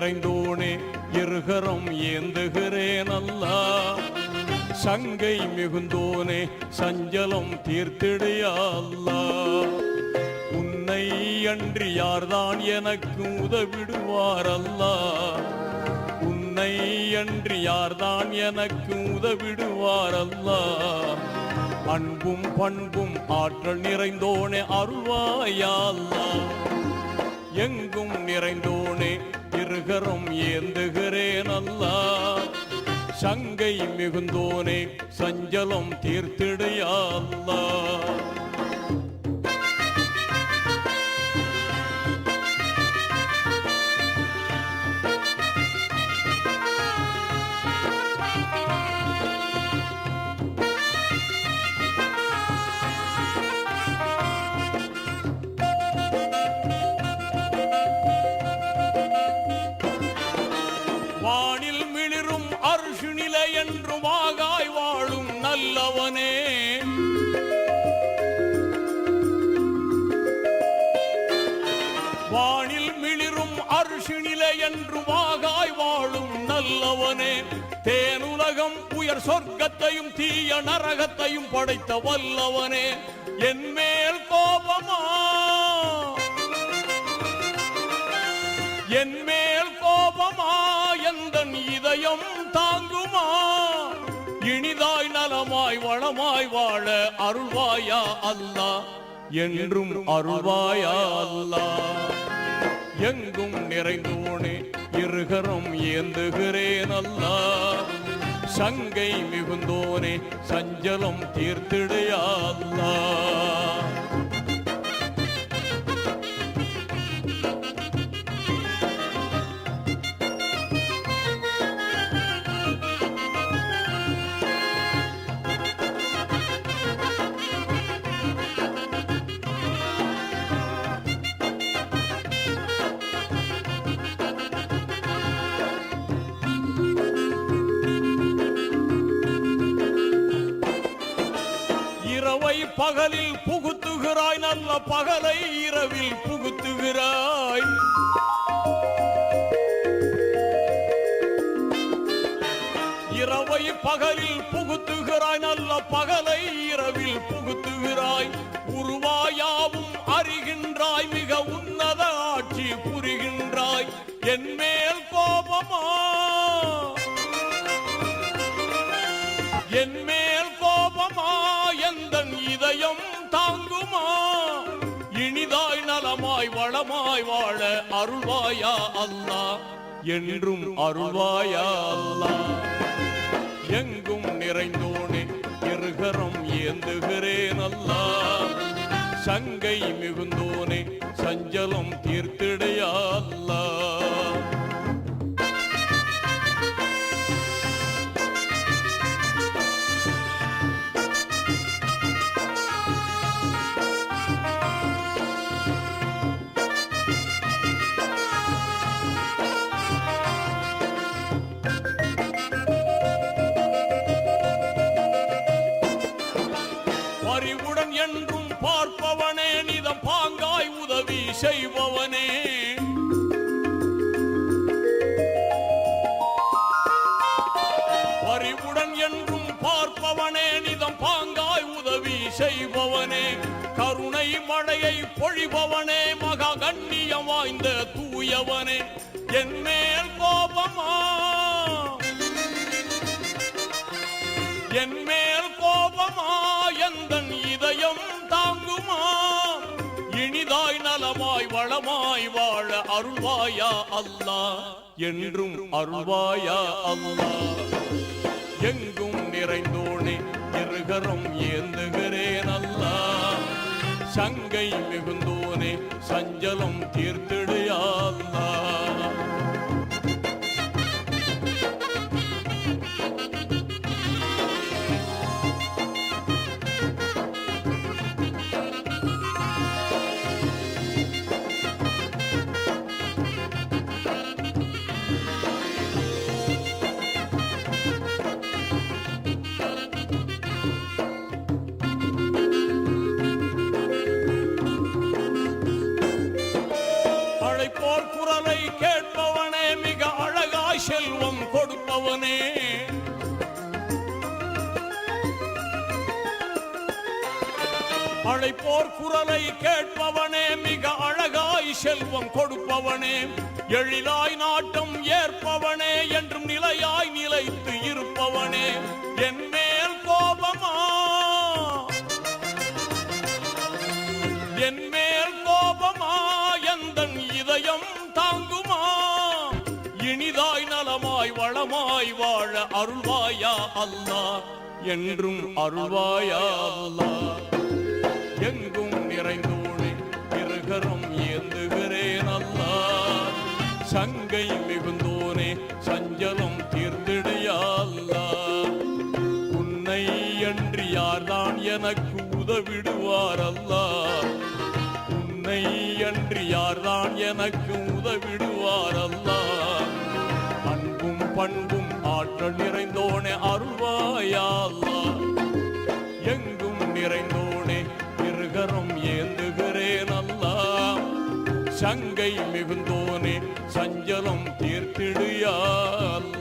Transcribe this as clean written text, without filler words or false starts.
நிறைந்தோனே இருகரம் ஏந்துகிறேன் அல்லா. சங்கை மிகுந்தோனே சஞ்சலம் தீர்த்திடையா அல்லா. உன்னை அன்றி யார்தான் எனக்கு உதவிடுவார் அல்லா. உன்னை அன்றி யார்தான் எனக்கு உதவிடுவார் அல்லா. அன்பும் பண்பும் ஆற்றல் நிறைந்தோனே அருள்வாயா அல்லா. எங்கும் நிறைந்தோனே இருகரம் ஏந்துகிறேன் அல்லா. சங்கை மிகுந்தோனே சஞ்சலம் தீர்த்திடையா அல்லா. வானில் மிளிரும் அர்ஷு நிலை என்று வாகாய் வாழும் நல்லவனே. வானில் மிளிரும் அர்ஷு நிலை என்று வாகாய் வாழும் நல்லவனே. தேனுலகம் உயர் சொர்க்கத்தையும் தீய நரகத்தையும் படைத்த வல்லவனே. என் மேல் கோபமா என் மேல் கோபமா எந்தன் இதயம் தாங்குமா. இனிதாய் நலமாய் வளமாய் வாழ அருள்வாயா அல்லா. என்றும் அருள்வாயா அல்லா. எங்கும் நிறைந்தோனே இருகரம் ஏந்துகிறேன் அல்லா. சங்கை மிகுந்தோனே சஞ்சலம் தீர்த்திடையா அல்லா. இரவை பகலில் புகுத்துகிறாய், நல்ல பகலை இரவில் புகுத்துகிறாய். இரவை பகலில் புகுத்துகிறாய், நல்ல பகலை இரவில் புகுத்துகிறாய். உருவாயாவும் அறிகின்றாய், மிக உன்னத ஆட்சி புரிகின்றாய். என் மேல் கோபமா என் மேல் கோபமா எந்தன் இதயம் தாங்குமா. இனிதாய் நலமாய் வளமாய் வாழ அருள்வாயா அல்லா. என்றும் அருள்வாயா அல்லா. எங்கும் நிறைந்தோனே இருகரம் ஏந்துகிறேன் அல்லா. சங்கை மிகுந்தோனே சஞ்சலம் தீர்த்திடையா அல்லா. பரிவுடன் என்றும் பார்ப்பவனே, நிதம் பாங்காய் உதவி செய்பவனே. பரிவுடன் என்றும் பார்ப்பவனே, நிதம் பாங்காய் உதவி செய்பவனே. கருணை மழையை பொழிபவனே, மகா கண்ணியம் வாய்ந்த தூயவனே. என் மேல் கோபமா என் மேல் கோபமா எந்தன் இதயம் தாங்குமா. இனிதாய் நலமாய் வளமாய் வாழ அருள்வாயா அல்லா. என்றும் அருள்வாயா அல்லா. எங்கும் நிறைந்தோனே இருகரம் ஏந்துகிறேன் அல்லா. சங்கை மிகுந்தோனே சஞ்சலம் தீர்த்திடையா அல்லா. அழைப்போர் குரலை கொடுப்பவனே. அழைப்போர் குரலை கேட்பவனே, மிக அழகாய் செல்வம் கொடுப்பவனே, எழிலாய் நாட்டம் ஏற்பவனே, என்றும் நிலையாய் நிலைத்து இருப்பவனே. என் மேல் கோபமா, என் மேல் கோபமா, எந்தன் இதயம் தாங்குமா? இனிதாய் நலமாய் வளமாய் வாழ அருள்வாயா அல்லாஹ், என்றும் அருள்வாயா அல்லாஹ். எங்கும் நிறைந்தோனே இருகரம் ஏந்துகிறேன் அல்லாஹ், சங்கை மிகுந்தோனே சஞ்சலம் தீர்ந்திடுயா அல்லாஹ். உன்னை அன்றி யார்தான் எனக்கு உதவிடுவார் அல்லாஹ், உன்னை அன்றி யார்தான் எனக்கு உதவிடுவார் அல்லாஹ். அன்பும் பண்பும் ஆற்றல் நிறைந்தோனே அருள்வாயா அல்லாஹ், எங்கும் நிறைந்தோனே இருகரம் ஏந்துகிறேன் அல்லாஹ், சங்கை மிகுந்தோனே சஞ்சலம் தீர்த்திடுயா அல்லாஹ்.